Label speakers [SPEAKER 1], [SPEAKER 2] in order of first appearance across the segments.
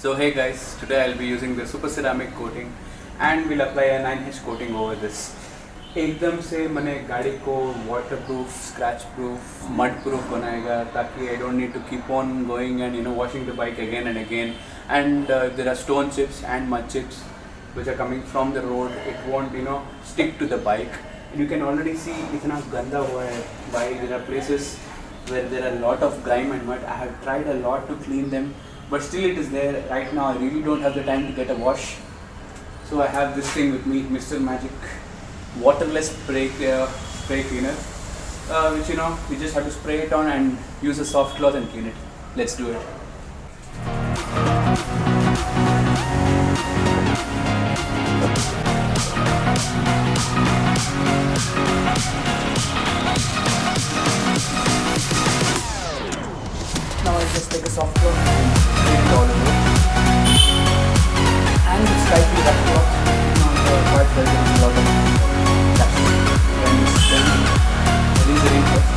[SPEAKER 1] So hey guys, today I'll be using the super ceramic coating and we'll apply a 9H coating over this. एकदम से मैंने गाड़ी को waterproof, scratch proof, mud proof बनाएगा ताकि I don't need to keep on going and washing the bike again and again. And there are stone chips and mud chips which are coming from the road. It won't stick to the bike. And you can already see इतना गंदा हुआ है bike. There are places where there are a lot of grime and mud. I have tried a lot to clean them. But still it is there. Right now I really don't have the time to get a wash. So I have this thing with me, Mr. Magic waterless spray cleaner, which we just have to spray it on and use a soft cloth and clean it. Let's do it. Now I just take a soft cloth and clean it all over. And slightly rough cloth, quite well, there is a lot of dust. And then release the reinforcement.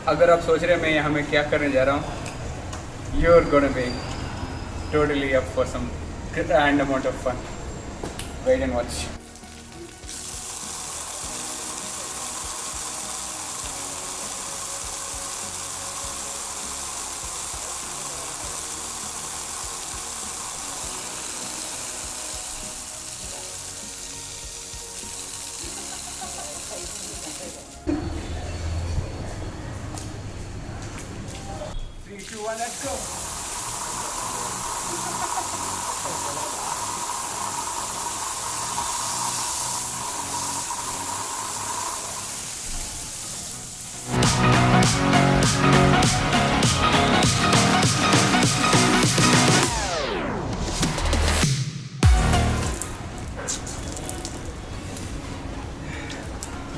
[SPEAKER 1] अगर आप सोच रहे हैं मैं यहाँ में क्या करने जा रहा हूँ, you're gonna be totally up for some grand amount of fun. Wait and watch. Three, two, one, let's go.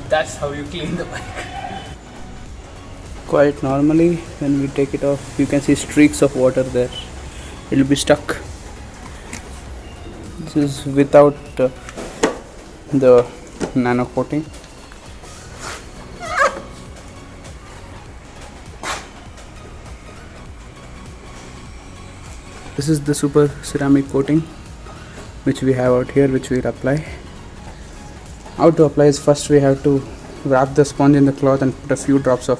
[SPEAKER 1] That's how you clean the bike. Quite normally, when we take it off, you can see streaks of water there. It will be stuck. This is without the nano coating. This is the super ceramic coating which we have out here, which we'll apply. How to apply is, first we have to wrap the sponge in the cloth and put a few drops of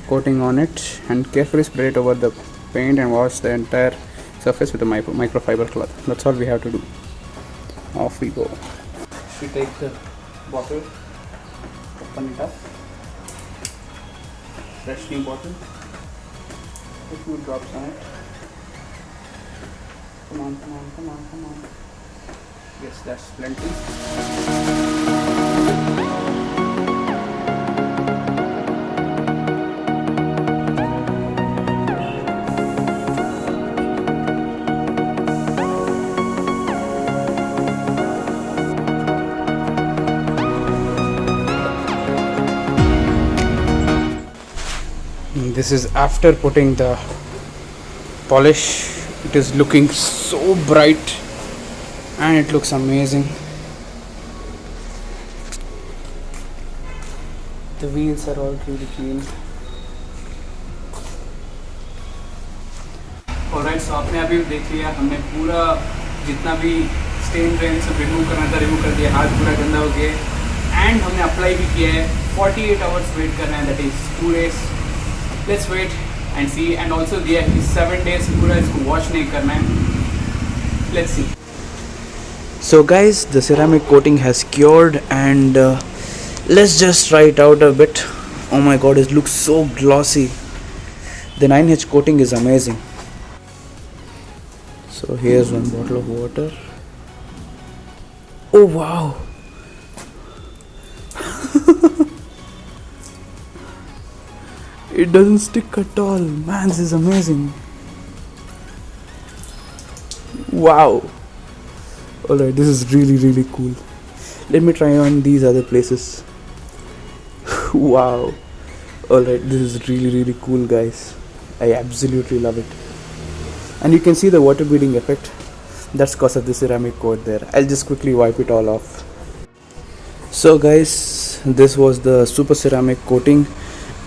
[SPEAKER 1] coating on it and carefully spread it over the paint and wash the entire surface with a microfiber cloth. That's all we have to do. Off we go. We take the bottle, open it up, fresh new bottle, a few drops on it. Come on, come on, come on, come on. Yes, that's plenty. This is after putting the polish. It is looking so bright and it looks amazing. The wheels are all really clean. Alright, so आपने अभी देख लिया, हमने पूरा जितना भी stand drain सब remove करना था रिमूव कर दिया, हाथ पूरा गंदा हो गया एंड हमने अप्लाई भी किया है. 48 आवर्स वेट करना है, that is 2 days. Let's wait and see. And also दिया है 7 days पूरा इसको वॉश नहीं करना है. Let's see. So guys, the ceramic coating has cured and let's just try it out a bit. Oh my god, it looks so glossy. The 9H coating is amazing. So here's one bottle of water. Oh wow. It doesn't stick at all. Man, this is amazing. Wow. Alright, this is really cool. Let me try on these other places. Wow. Alright, this is really cool, guys. I absolutely love it. And you can see the water beading effect. That's because of the ceramic coat there. I'll just quickly wipe it all off. So guys, this was the super ceramic coating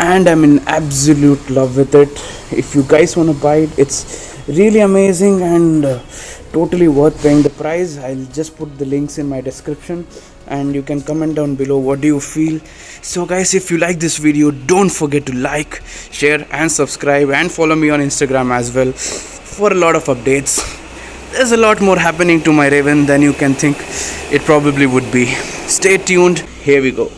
[SPEAKER 1] and I'm in absolute love with it. If you guys want to buy it, it's really amazing and totally worth paying the price. I'll just put the links in my description and you can comment down below what do you feel. So guys, if you like this video, don't forget to like, share and subscribe and follow me on Instagram as well for a lot of updates. There's a lot more happening to my Raven than you can think it probably would be. Stay tuned, here we go.